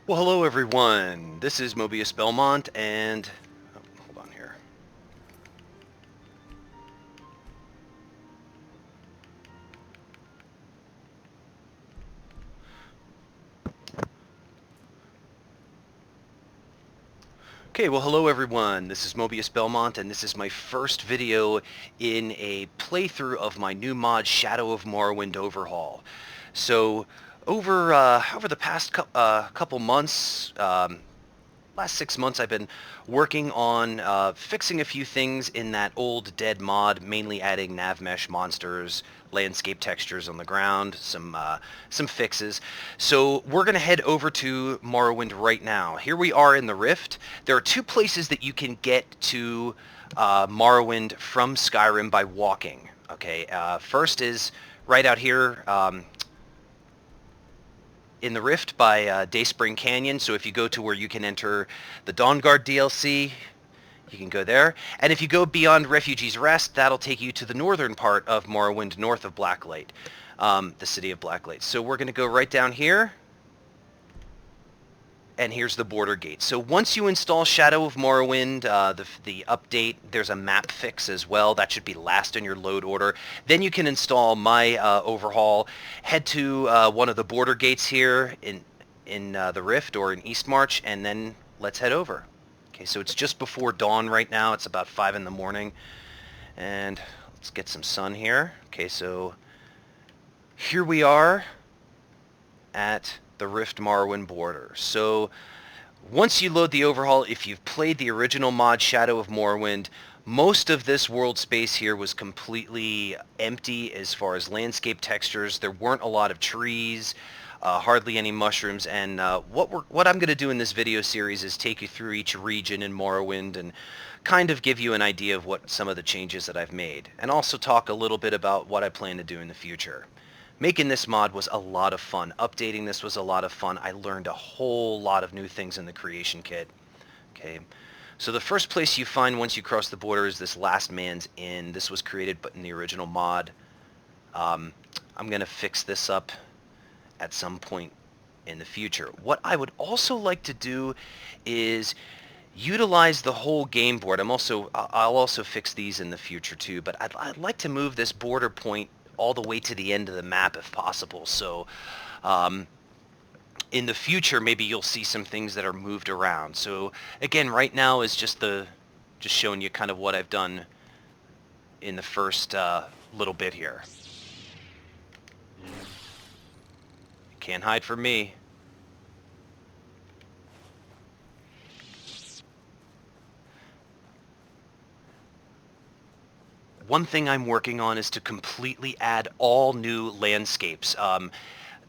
Well, hello everyone. This is Mobius Belmont, and hold on here. Okay, well, hello everyone. This is Mobius Belmont, and this is my first video in a playthrough of my new mod, Shadow of Morrowind Overhaul. So, over the past couple months, last 6 months I've been working on fixing a few things in that old dead mod, mainly adding nav mesh monsters, landscape textures on the ground, some fixes. So we're going to head over to Morrowind right now. Here we are in the Rift. There are two places that you can get to Morrowind from Skyrim by walking. Okay, first is right out here. In the Rift by Dayspring Canyon. So if you go to where you can enter the Dawnguard DLC, you can go there. And if you go beyond Refugee's Rest, that'll take you to the northern part of Morrowind, north of Blacklight, the city of Blacklight. So we're going to go right down here. And here's the border gate. So once you install Shadow of Morrowind, the update, there's a map fix as well. That should be last in your load order. Then you can install my overhaul. Head to one of the border gates here in the Rift or in Eastmarch, and then let's head over. Okay, so it's just before dawn right now. It's about 5 in the morning. And let's get some sun here. Okay, so here we are at the Rift Morrowind border. So once you load the overhaul, if you've played the original mod Shadow of Morrowind, most of this world space here was completely empty as far as landscape textures. There weren't a lot of trees, hardly any mushrooms, and what I'm going to do in this video series is take you through each region in Morrowind and kind of give you an idea of what some of the changes that I've made, and also talk a little bit about what I plan to do in the future. Making this mod was a lot of fun. Updating this was a lot of fun. I learned a whole lot of new things in the creation kit. Okay, so the first place you find once you cross the border is this Last Man's Inn. This was created but in the original mod. I'm going to fix this up at some point in the future. What I would also like to do is utilize the whole game board. I'll also fix these in the future too, but I'd like to move this border point all the way to the end of the map if possible. So in the future, maybe you'll see some things that are moved around. So again, right now is just showing you kind of what I've done in the first little bit here. Can't hide from me. One thing I'm working on is to completely add all new landscapes.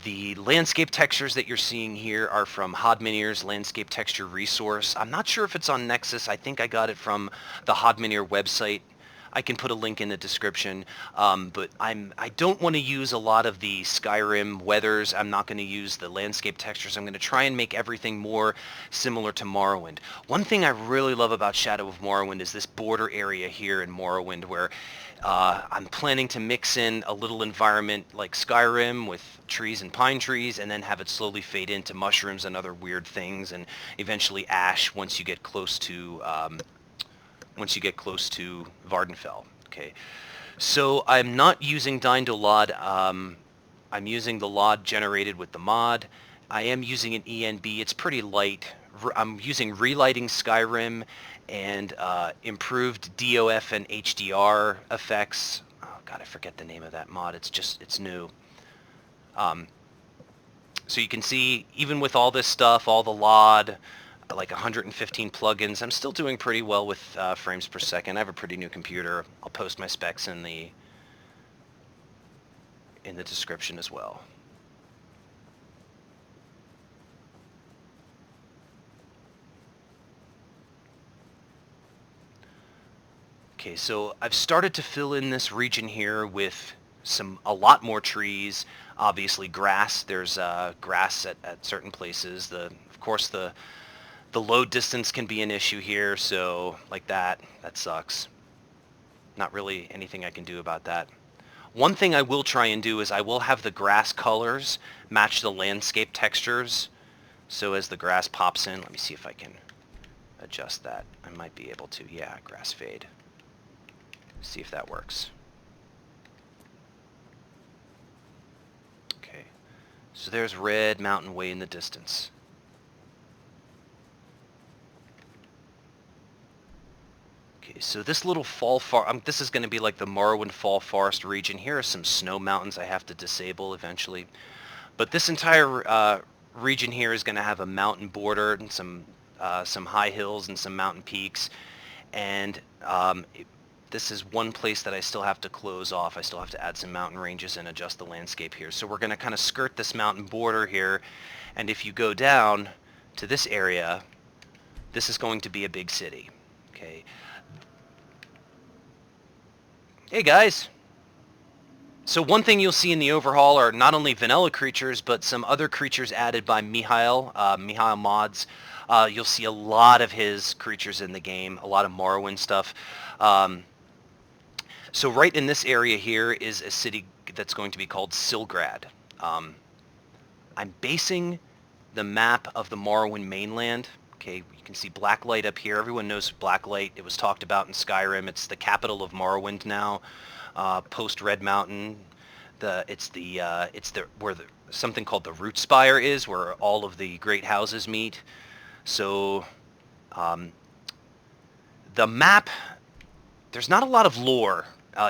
The landscape textures that you're seeing here are from Hodminier's Landscape Texture Resource. I'm not sure if it's on Nexus. I think I got it from the Hodminier website. I can put a link in the description, but I don't want to use a lot of the Skyrim weathers. I'm not going to use the landscape textures. I'm going to try and make everything more similar to Morrowind. One thing I really love about Shadow of Morrowind is this border area here in Morrowind where I'm planning to mix in a little environment like Skyrim with trees and pine trees, and then have it slowly fade into mushrooms and other weird things, and eventually ash once you get close to Vardenfell. Okay, so I'm not using Dindolod. I'm using the LOD generated with the mod. I am using an ENB. It's pretty light. I'm using relighting Skyrim and improved DOF and HDR effects. Oh god, I forget the name of that mod. It's new. So you can see, even with all this stuff, all the LOD, like 115 plugins, I'm still doing pretty well with frames per second. I have a pretty new computer. I'll post my specs in the description as well. Okay, so I've started to fill in this region here with a lot more trees, obviously grass. There's grass at certain places. Of course, the load distance can be an issue here, so like that sucks. Not really anything I can do about that. One thing I will try and do is I will have the grass colors match the landscape textures. So as the grass pops in, let me see if I can adjust that. I might be able to. Yeah, grass fade. See if that works. Okay. So there's Red Mountain way in the distance. Okay, so this little this is going to be like the Morrowind Fall Forest region. Here are some snow mountains I have to disable eventually. But this entire region here is going to have a mountain border and some high hills and some mountain peaks. And this is one place that I still have to close off. I still have to add some mountain ranges and adjust the landscape here. So we're going to kind of skirt this mountain border here. And if you go down to this area, this is going to be a big city. Okay. Hey guys. So one thing you'll see in the overhaul are not only vanilla creatures, but some other creatures added by Mihail Mods. You'll see a lot of his creatures in the game, a lot of Morrowind stuff. So right in this area here is a city that's going to be called Silgrad. I'm basing the map of the Morrowind mainland. Okay, you can see Blacklight up here. Everyone knows Blacklight. It was talked about in Skyrim. It's the capital of Morrowind now. Post Red Mountain, it's where something called the Root Spire is, where all of the great houses meet. So the map, there's not a lot of lore.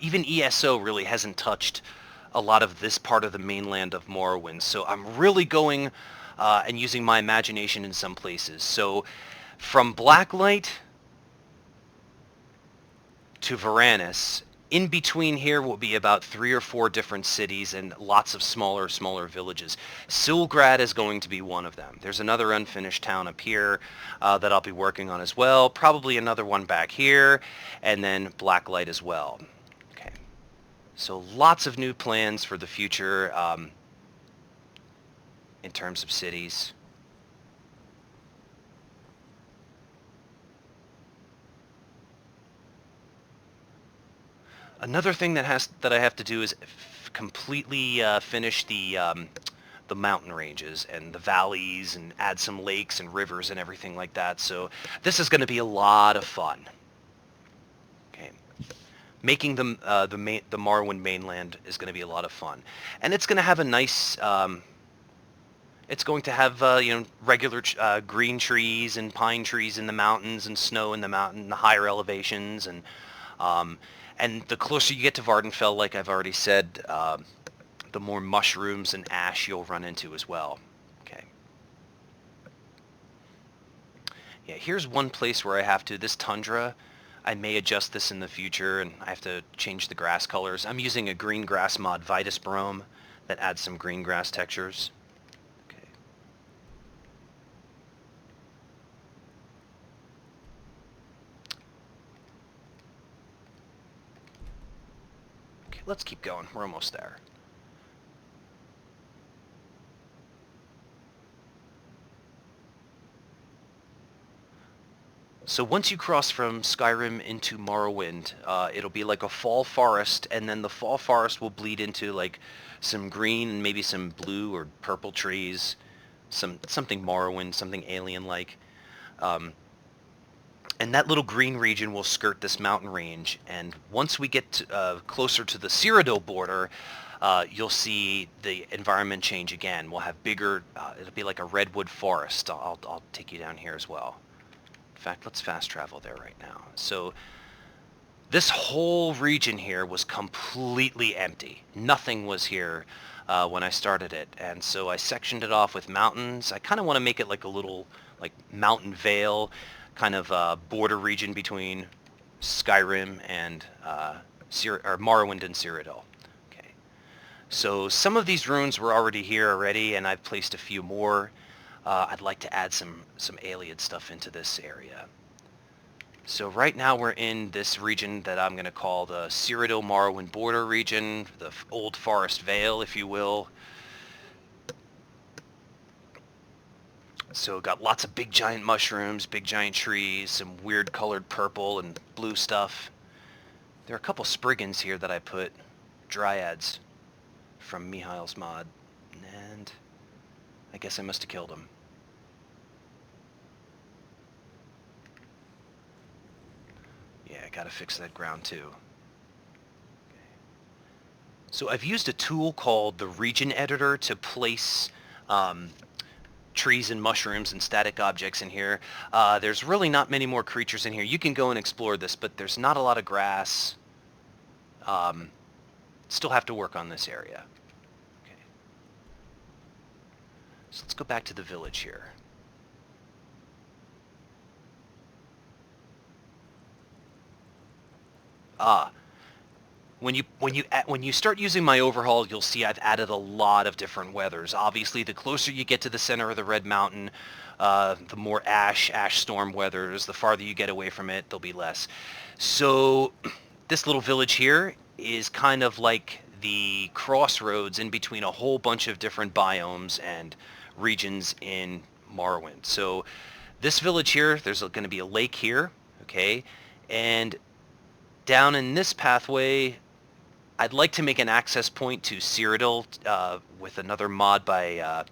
Even ESO really hasn't touched a lot of this part of the mainland of Morrowind. So I'm really going and using my imagination in some places. So from Blacklight to Varanus, in between here will be about 3 or 4 different cities and lots of smaller villages. Silgrad is going to be one of them. There's another unfinished town up here that I'll be working on as well. Probably another one back here, and then Blacklight as well. Okay. So lots of new plans for the future in terms of cities. Another thing that I have to do is completely finish the mountain ranges and the valleys and add some lakes and rivers and everything like that. So this is going to be a lot of fun. Okay, making the Morrowind mainland is going to be a lot of fun, and it's going to have a nice. It's going to have regular green trees and pine trees in the mountains and snow in the higher elevations and the closer you get to Vardenfell, like I've already said, the more mushrooms and ash you'll run into as well. Okay. Yeah, here's one place where I have to, this tundra, I may adjust this in the future, and I have to change the grass colors. I'm using a green grass mod, Vitus Brome, that adds some green grass textures. Okay. Okay, let's keep going. We're almost there. So once you cross from Skyrim into Morrowind, it'll be like a fall forest, and then the fall forest will bleed into like some green and maybe some blue or purple trees, something Morrowind, something alien-like. And that little green region will skirt this mountain range, and once we get closer to the Cyrodiil border, you'll see the environment change again. We'll have bigger, it'll be like a redwood forest. I'll take you down here as well. In fact, let's fast travel there right now. So this whole region here was completely empty. Nothing was here when I started it. And so I sectioned it off with mountains. I kind of want to make it like a little like mountain vale, kind of border region between Skyrim and Morrowind and Cyrodiil. Okay. So some of these runes were already here already, and I've placed a few more. I'd like to add some alien stuff into this area. So right now we're in this region that I'm going to call the Cyrodiil Morrowind border region, the Old Forest Vale, if you will. So got lots of big giant mushrooms, big giant trees, some weird colored purple and blue stuff. There are a couple spriggans here that I put, dryads from Mihail's mod, and I guess I must have killed them. gotta fix that ground too. So I've used a tool called the region editor to place trees and mushrooms and static objects in here. There's really not many more creatures in here. You can go and explore this, but there's not a lot of grass. Still have to work on this area. Okay. So let's go back to the village here. When you start using my overhaul, you'll see I've added a lot of different weathers. Obviously, the closer you get to the center of the Red Mountain, the more ash storm weathers. The farther you get away from it, there'll be less. So this little village here is kind of like the crossroads in between a whole bunch of different biomes and regions in Morrowind. So this village here, there's going to be a lake here, okay? And down in this pathway, I'd like to make an access point to Cyrodiil with another mod by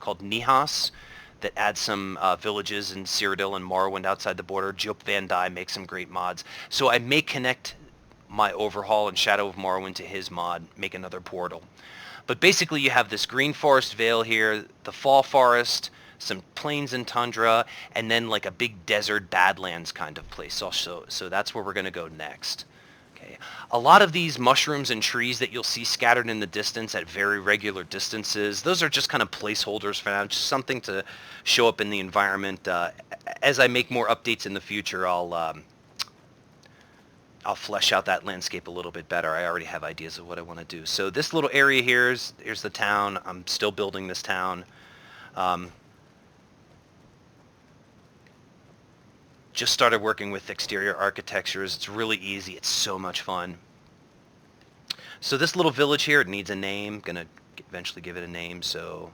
called Nihas that adds some villages in Cyrodiil and Morrowind outside the border. Joop Van Dye makes some great mods. So I may connect my overhaul and Shadow of Morrowind to his mod, make another portal. But basically you have this green forest vale here, the fall forest, some plains and tundra, and then like a big desert badlands kind of place also. So that's where we're going to go next. Okay. A lot of these mushrooms and trees that you'll see scattered in the distance at very regular distances, those are just kind of placeholders for now, just something to show up in the environment. As I make more updates in the future, I'll flesh out that landscape a little bit better. I already have ideas of what I want to do. So this little area here's the town. I'm still building this town. Just started working with exterior architectures. It's really easy. It's so much fun. So this little village here, it needs a name. Gonna eventually give it a name, so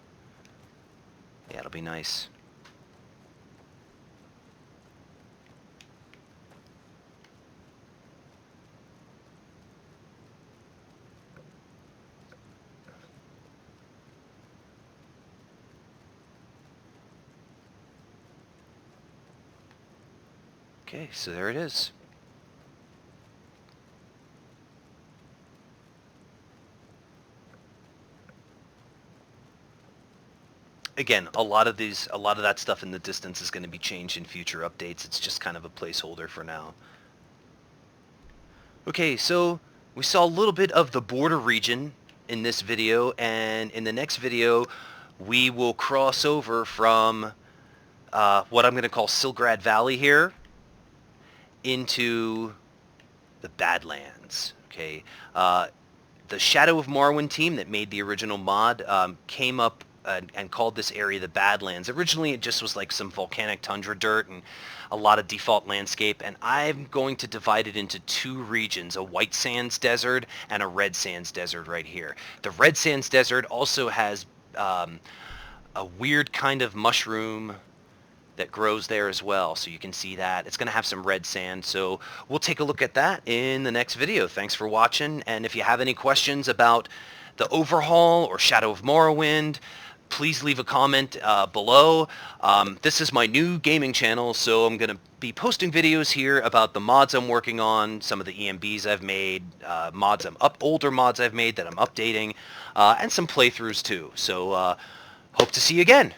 yeah, it'll be nice. Okay, so there it is. Again, a lot of that stuff in the distance is going to be changed in future updates. It's just kind of a placeholder for now. Okay, so we saw a little bit of the border region in this video, and in the next video, we will cross over from what I'm going to call Silgrad Valley here into the Badlands. Okay, the Shadow of Morrowind team that made the original mod came up and called this area the Badlands. Originally, it just was like some volcanic tundra dirt and a lot of default landscape, and I'm going to divide it into two regions, a white sands desert and a red sands desert right here. The red sands desert also has a weird kind of mushroom that grows there as well, so you can see that. It's going to have some red sand, so we'll take a look at that in the next video. Thanks for watching, and if you have any questions about the Overhaul or Shadow of Morrowind, please leave a comment below. This is my new gaming channel, so I'm going to be posting videos here about the mods I'm working on, some of the EMBs I've made, older mods I've made that I'm updating, and some playthroughs too. So hope to see you again.